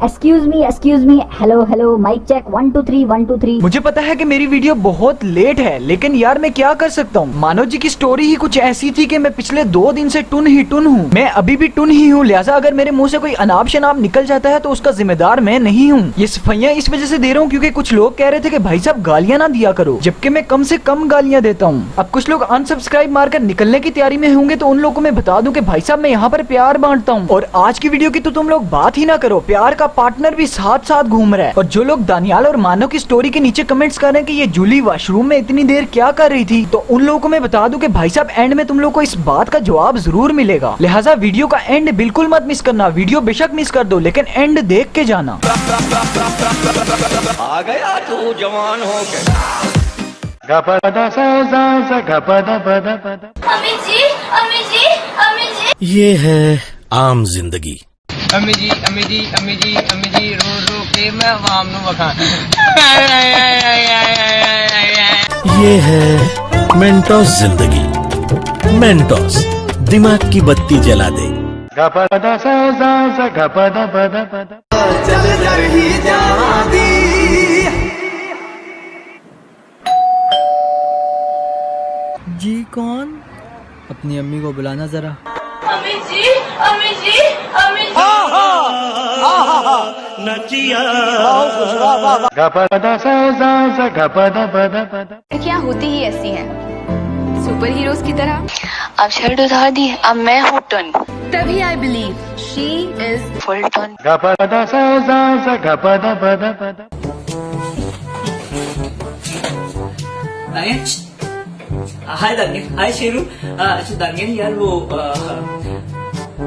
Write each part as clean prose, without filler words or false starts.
Excuse me, hello hello, mike check 1 2 3 1 2 3। मुझे पता है कि मेरी वीडियो बहुत लेट है, लेकिन यार मैं क्या कर सकता हूँ। मानव जी की स्टोरी ही कुछ ऐसी थी कि मैं पिछले 2 दिन से टुन हूँ। मैं अभी भी टुन ही हूँ, लिहाजा अगर मेरे मुंह से कोई अनाप शनाप निकल जाता है तो उसका जिम्मेदार मैं नहीं हूँ। ये सफाइयाँ इस वजह से दे रहा हूँ क्योंकि कुछ लोग कह रहे थे कि भाई साहब गालियाँ ना दिया करो, जबकि मैं कम से कम गालियाँ देता हूँ। अब कुछ लोग अनसब्सक्राइब मारकर निकलने की तैयारी में होंगे, तो उन लोगों को मैं बता दूं कि भाई साहब मैं यहाँ पर प्यार बांटता हूँ। और आज की वीडियो की तो तुम लोग बात ही ना करो, प्यार का पार्टनर भी साथ साथ घूम रहा है। और जो लोग दानियाल और मानव की स्टोरी के नीचे कमेंट्स कर रहे हैं कि ये जूली वॉशरूम में इतनी देर क्या कर रही थी, तो उन लोगों को मैं बता दूं कि भाई साहब एंड में तुम लोग को इस बात का जवाब जरूर मिलेगा। लिहाजा वीडियो का एंड बिल्कुल मत मिस करना। वीडियो बेशक मिस कर दो, लेकिन एंड देख के जाना। आ गया तू जवान हो के। अम्मी जी, अम्मी जी, अम्मी जी। ये है आम जिंदगी। अम्मी जी, अम्मी जी, अम्मी जी, अम्मी जी, रो रो के मैं आवाम नू वखा। ये है मेंटोस जिंदगी। मेंटोस दिमाग की बत्ती जला दे। जी कौन? अपनी अम्मी को बुलाना जरा। अम्मी जी, अम्मी जी, अम्मी जी। क्या होती ही ऐसी हैं, सुपर हीरोज की तरह। अब शर्ट उतार दी, अब मैं हूँ टन। तभी I believe she is full ton. Hi Daniyal, hi Sheru. अच्छा दानियल यार, वो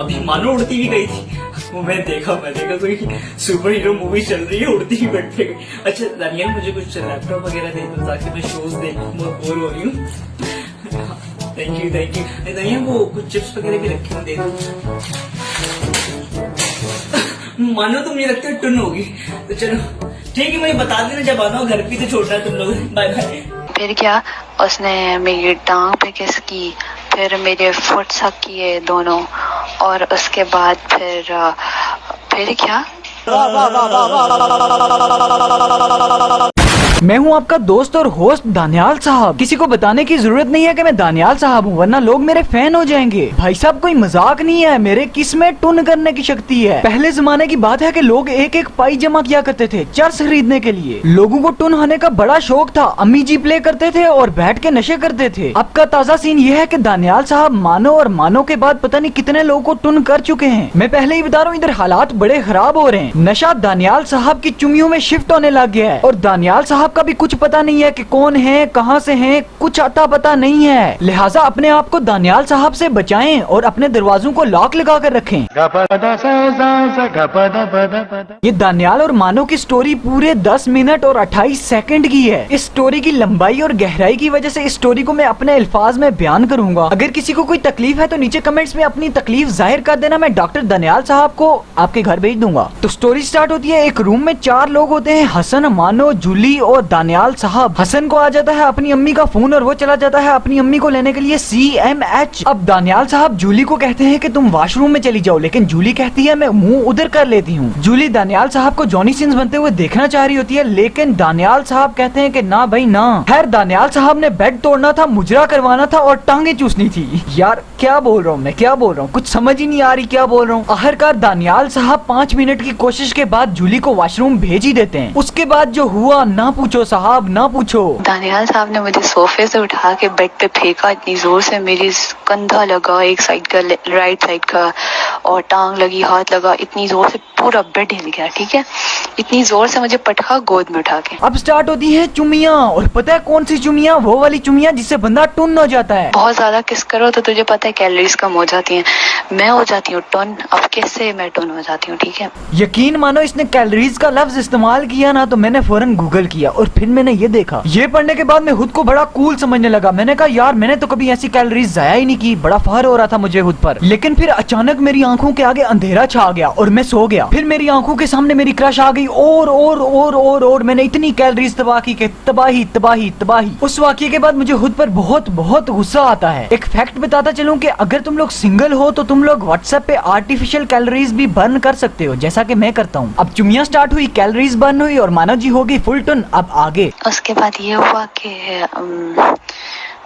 अभी मानो उड़ती भी गई थी, वो मैं देखा कोई सुपर हीरो मूवी चल रही है, उड़ती ही बेड पे गई। अच्छा दानियल, मुझे कुछ लैपटॉप वगैरह दे दो ताकि मैं शोज देखूं, बहुत बोर हो रही हूँ। थैंक यू दानियल, वो कुछ चिप्स वगैरह भी रखे हो, दे दो। मानो तुम ये लगता है टुन होगी, तो चलो ठीक है, मुझे बता देना जब आना हो घर पे, तो छोड़ रहा तुम लोग। Bye bye. फिर क्या, उसने मेरी टांग पे किस की, फिर मेरे फुट सक किए दोनों, और उसके बाद फिर क्या। मैं हूं आपका दोस्त और होस्ट दानियाल साहब। किसी को बताने की जरूरत नहीं है कि मैं दानियाल साहब हूं, वरना लोग मेरे फैन हो जाएंगे। भाई साहब कोई मजाक नहीं है, मेरे किस में टुन करने की शक्ति है। पहले जमाने की बात है कि लोग एक एक पाई जमा किया करते थे चर्च खरीदने के लिए। लोगों को टुन होने का बड़ा शौक था, अम्मी जी प्ले करते थे और बैठ के नशे करते थे। अब का ताजा सीन ये है कि दानियाल साहब मानो और मानो के बाद पता नहीं कितने लोगों को टुन कर चुके हैं। मैं पहले ही बता रहा हूँ, इधर हालात बड़े खराब हो रहे हैं। नशा दानियाल साहब की चुमियों में शिफ्ट होने लग गया है, और दानियाल साहब का भी कुछ पता नहीं है कि कौन है, कहां से हैं, कुछ अता पता नहीं है। लिहाजा अपने आप को दानियाल साहब से बचाएं और अपने दरवाजों को लॉक लगा कर रखें। ये दानियाल और मानो की स्टोरी पूरे 10 मिनट और 28 सेकंड की है। इस स्टोरी की लंबाई और गहराई की वजह से इस स्टोरी को मैं अपने अल्फाज में बयान करूंगा। अगर किसी को कोई तकलीफ है तो नीचे कमेंट्स में अपनी तकलीफ जाहिर कर देना, मैं डॉक्टर दानियाल साहब को आपके घर भेज दूंगा। तो स्टोरी स्टार्ट होती है। एक रूम में 4 लोग होते हैं, हसन, मानो, जूली और दानियाल साहब। हसन को आ जाता है अपनी अम्मी का फोन और वो चला जाता है अपनी अम्मी को लेने के लिए CMH। अब दानियाल साहब जूली को कहते हैं कि तुम वॉशरूम में चली जाओ, लेकिन जूली कहती है मैं मुंह उधर कर लेती हूँ। जूली दानियाल साहब को जॉनी सिंस बनते हुए देखना चाह रही होती है, लेकिन दानियाल साहब कहते हैं कि ना भाई ना। खैर दानियाल साहब ने बेड तोड़ना था, मुजरा करवाना था और टांगे चूसनी थी। यार क्या बोल रहा हूँ मैं, क्या बोल रहा हूँ, कुछ समझ ही नहीं आ रही क्या बोल रहा हूँ। आखिरकार दानियाल साहब 5 मिनट की कोशिश के बाद जूली को वॉशरूम भेज ही देते हैं। उसके बाद जो हुआ ना पूछो साहब, ना पूछो। दानियाल साहब ने मुझे सोफे से उठा के बेड पे फेंका इतनी जोर से, मेरी कंधा लगा एक साइड का, राइट साइड का, और टांग लगी, हाथ लगा, इतनी जोर से पूरा बेड हिल गया। ठीक है, इतनी जोर से मुझे पटका गोद में उठा के। अब स्टार्ट होती है चुमियां, और पता है कौन सी चुमियां? वो वाली चुमियां जिससे बंदा टुन हो जाता है। बहुत ज्यादा किस करो तो तुझे पता है कैलोरीज कम हो जाती हैं, मैं हो जाती हूँ टन। अब किससे मैं टन हो जाती हूँ, ठीक है। यकीन मानो इसने कैलोरीज का लफ्ज इस्तेमाल किया ना, तो मैंने फौरन गूगल किया और फिर मैंने ये देखा। ये पढ़ने के बाद मैं खुद को बड़ा कूल समझने लगा। मैंने कहा यार मैंने तो कभी ऐसी कैलोरीज जाया ही नहीं की। बड़ा फखर हो रहा था मुझे खुद पर। लेकिन फिर अचानक मेरी आंखों के आगे अंधेरा छा गया और मैं सो गया। फिर मेरी आंखों के सामने मेरी क्रश आ गई और मैंने इतनी कैलोरीज तबाह की कि तबाही तबाही तबाही। उस वाकये के बाद मुझे खुद पर बहुत बहुत गुस्सा आता है। एक फैक्ट बताता चलूं कि अगर तुम लोग सिंगल हो तो तुम लोग व्हाट्सएप पे आर्टिफिशियल कैलोरीज भी बर्न कर सकते हो, जैसा कि मैं करता हूँ। अब चुमियां स्टार्ट हुई, कैलोरीज बर्न हुई और मानव जी होगी फुल टन। अब आगे उसके बाद ये हुआ कि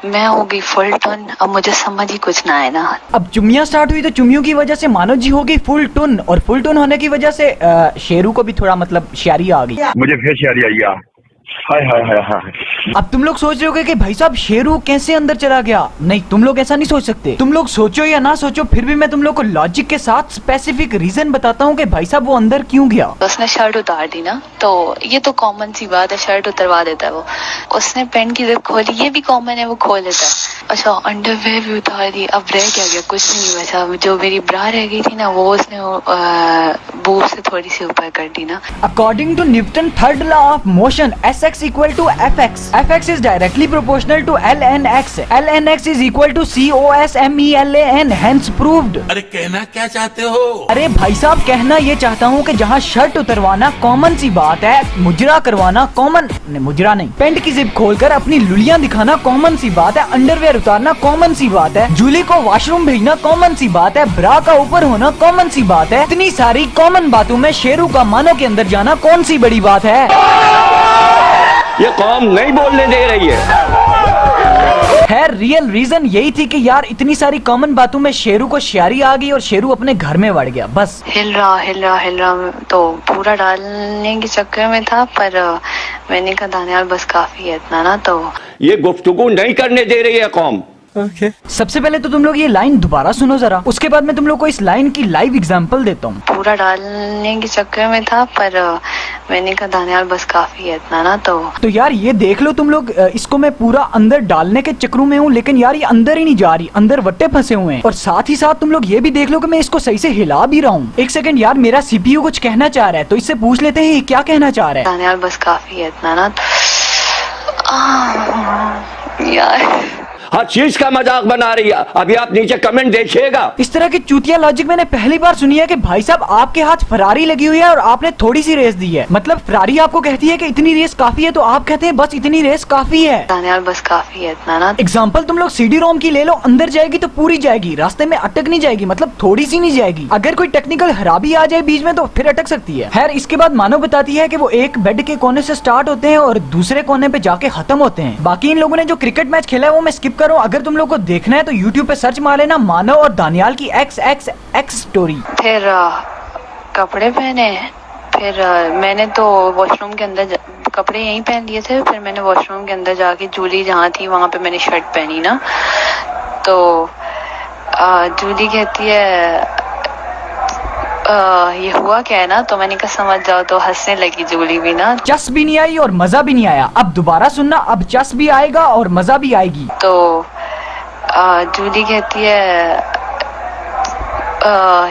मैं हो गई फुल टन। अब मुझे समझ ही कुछ ना आया ना। अब चुमियां स्टार्ट हुई तो चुमियों की वजह से मानव जी हो गई फुल टन और फुल टन होने की वजह से शेरू को भी थोड़ा मतलब शायरी आ गई। मुझे फिर शायरी आई यार। हाय हाय हाय हाय। अब तुम लोग सोच रहे होगे कि भाई साहब शेरू कैसे अंदर चला गया। नहीं, तुम लोग ऐसा नहीं सोच सकते। तुम लोग सोचो या ना सोचो, फिर भी मैं तुम लोग को लॉजिक के साथ स्पेसिफिक रीजन बताता हूँ कि भाई साहब वो अंदर क्यों गया। उसने शर्ट उतार दी ना, तो ये तो कॉमन सी बात है, शर्ट उतरवा देता है वो। उसने पैंट की जिप खोली, ये भी कॉमन है, वो खोल देता है। अच्छा, अंडरवेयर भी उतार दी। अब रह क्या गया? कुछ भी नहीं बचा। जो मेरी ब्रा रह गई थी ना, वो उसने बूब से थोड़ी सी ऊपर कर दी ना। According to Newton third law of motion, Sx equal to Fx, Fx is directly proportional to lnx, lnx is equal to cosmelan, hence proved. अरे कहना क्या चाहते हो? अरे भाई साहब कहना ये चाहता हूँ कि जहाँ शर्ट उतरवाना कॉमन सी बात है, मुजरा करवाना कॉमन मुजरा नहीं, पेंट की जिप खोलकर अपनी लुलियां दिखाना कॉमन सी बात है, अंडरवेयर उतारना कॉमन सी बात है, जूली को वॉशरूम भेजना कॉमन सी बात है, ब्रा का ऊपर होना कॉमन सी बात है। इतनी सारी कॉमन बातों में शेरू का मानो के अंदर जाना कौन सी बड़ी बात है? ये कौम नहीं बोलने दे रही है। रियल रीजन यही थी कि यार इतनी सारी कॉमन बातों में शेरू को शायरी आ गई और शेरू अपने घर में बढ़ गया। बस हिल रहा तो पूरा डालने के चक्कर में था, पर मैंने कहा दानियाल बस काफी है इतना ना। तो ये गुफ्तगू नहीं करने दे रही है कौम। सबसे पहले तो तुम लोग ये लाइन दोबारा सुनो जरा, उसके बाद मैं तुम लोग को इस लाइन की लाइव एग्जांपल देता हूँ। पूरा डालने के चक्कर में था, पर मैंने कहा दानियाल बस काफी है इतना ना। तो यार ये देख लो तुम लोग, इसको मैं पूरा अंदर डालने के चक्रों में हूँ, लेकिन यार ये अंदर ही नहीं जा रही, अंदर वट्टे फंसे हुए हैं। और साथ ही साथ तुम लोग ये भी देख लो कि मैं इसको सही से हिला भी रहा हूँ। एक सेकंड यार, मेरा सीपीयू कुछ कहना चाह रहा है, तो इससे पूछ लेते हैं ये क्या कहना चाह रहा है। दानियाल बस काफी है इतना ना। यार हर चीज का मजाक बना रही है। अभी आप नीचे कमेंट देखिएगा। इस तरह की चूतिया लॉजिक मैंने पहली बार सुनी है कि भाई साहब आपके हाथ फरारी लगी हुई है और आपने थोड़ी सी रेस दी है। मतलब फरारी आपको कहती है कि इतनी रेस काफी है, तो आप कहते हैं बस इतनी रेस काफी है। दानियाल बस काफी है इतना ना। एग्जाम्पल तुम लोग सीडी रोम की ले लो, अंदर जाएगी तो पूरी जाएगी, रास्ते में अटक नहीं जाएगी, मतलब थोड़ी सी नहीं जाएगी। अगर कोई टेक्निकल खराबी आ जाए बीच में तो फिर अटक सकती है। खैर इसके बाद मानो बताती है कि वो एक बेड के कोने से स्टार्ट होते हैं और दूसरे कोने पे जाके खत्म होते हैं। बाकी इन लोगों ने जो क्रिकेट मैच खेला है वो मैं स्किप करूँ। अगर तुम लोग को देखना है तो YouTube पे सर्च मार लेना मानव और दानियाल की XXX स्टोरी। फिर कपड़े पहने, फिर मैंने तो वॉशरूम के अंदर कपड़े यहीं पहन लिए थे। फिर मैंने वॉशरूम के अंदर जाके जूली जहाँ थी वहाँ पे मैंने शर्ट पहनी ना। तो जूली कहती है ये हुआ क्या है ना। तो मैंने कहा समझ जाओ। तो हंसने लगी जूली भी ना। चस भी नहीं आई और मजा भी नहीं आया। अब दोबारा सुनना, अब चस भी आएगा और मजा भी आएगी। तो जूली कहती है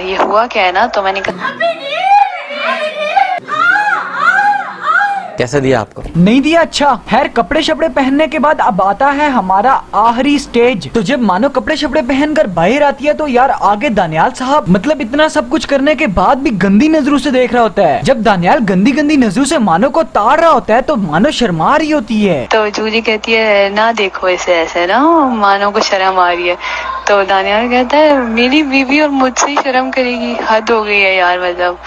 ये हुआ क्या है ना। तो मैंने कहा कैसा दिया आपको? नहीं दिया। अच्छा खैर, कपड़े शपड़े पहनने के बाद अब आता है हमारा आखिरी स्टेज। तो जब मानो कपड़े शपड़े पहनकर बाहर आती है तो यार आगे दानियाल साहब मतलब इतना सब कुछ करने के बाद भी गंदी नजरों से देख रहा होता है। जब दानियाल गंदी गंदी नजरों से मानो को ताड़ रहा होता है तो मानो शर्मा रही होती है। तो जूली कहती है ना देखो इसे ऐसे ना, मानो को शर्म आ रही है। तो दानियाल कहता है मेरी बीवी और मुझसे ही शर्म करेगी, हद हो गई है यार। मतलब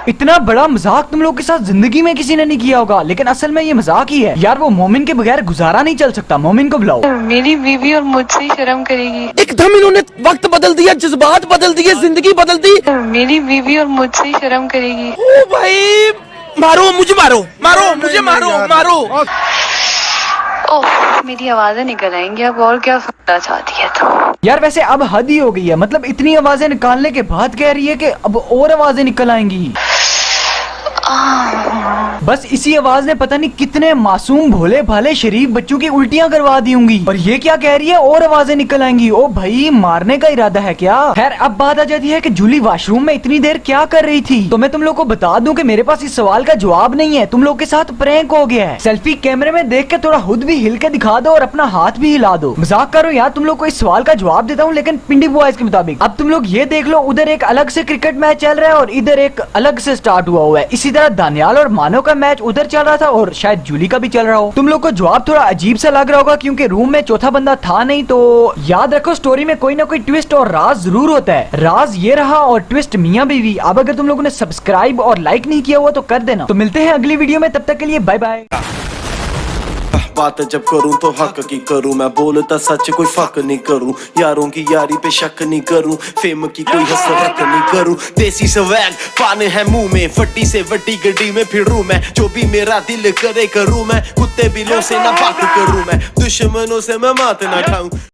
इतना बड़ा मजाक तुम लोग के साथ जिंदगी में किसी ने नहीं किया होगा, लेकिन असल में ये मजाक ही है यार। वो मोमिन के बगैर गुजारा नहीं चल सकता। मोमिन को बुलाओ। मेरी बीवी और मुझसे ही शर्म करेगी। एकदम इन्होंने वक्त बदल दिया, जज्बात बदल दिए, जिंदगी बदल दी। मेरी बीवी और मुझसे ही शर्म करेगी। ओ भाई मारो मुझे, मारो मारो मुझे, मारो मारो। ओह मेरी आवाजें निकल आएंगी अब। और क्या सुनना चाहती है तो यार वैसे अब हद ही हो गई है। मतलब इतनी आवाजें निकालने के बाद कह रही है कि अब और आवाजें निकल आएंगी। बस इसी आवाज ने पता नहीं कितने मासूम भोले भाले शरीफ बच्चों की उल्टियां करवा दी होंगी। और ये क्या कह रही है, और आवाजें निकल आएंगी। ओ भाई, मारने का इरादा है क्या? खैर, अब बात आ जाती है कि जूली वॉशरूम में इतनी देर क्या कर रही थी। तो मैं तुम लोग को बता दूं कि मेरे पास इस सवाल का जवाब नहीं है। तुम लोग के साथ प्रैंक हो गया है। सेल्फी कैमरे में देख के थोड़ा खुद भी हिल के दिखा दो और अपना हाथ भी हिला दो। मजाक करो यार, तुम लोग को इस सवाल का जवाब देता हूँ, लेकिन पिंडी बॉयज के मुताबिक। अब तुम लोग ये देख लो, उधर एक अलग से क्रिकेट मैच चल रहा है और इधर एक अलग से स्टार्ट हुआ है। इसी तरह दानियाल और मानो का मैच उधर चल रहा था और शायद जूली का भी चल रहा हो। तुम लोग को जवाब थोड़ा अजीब सा लग रहा होगा क्योंकि रूम में चौथा बंदा था नहीं। तो याद रखो, स्टोरी में कोई ना कोई ट्विस्ट और राज जरूर होता है। राज ये रहा और ट्विस्ट मियां बीवी। अब अगर तुम लोगों ने सब्सक्राइब और लाइक नहीं किया हुआ तो कर देना। तो मिलते हैं अगली वीडियो में, तब तक के लिए बाय बाय। बात जब करूं तो हक की करूं, मैं बोलता सच कोई फक नहीं करूं, यारों की यारी पे शक नहीं करूं, फेम की कोई हसरत नहीं करूं, देसी स्वैग पाने हैं मुंह में, फट्टी से वड्डी गड्डी में फिरूं मैं, जो भी मेरा दिल करे करूं मैं, कुत्ते बिलों से ना बात करूं मैं, दुश्मनों से मैं मात ना खाऊं।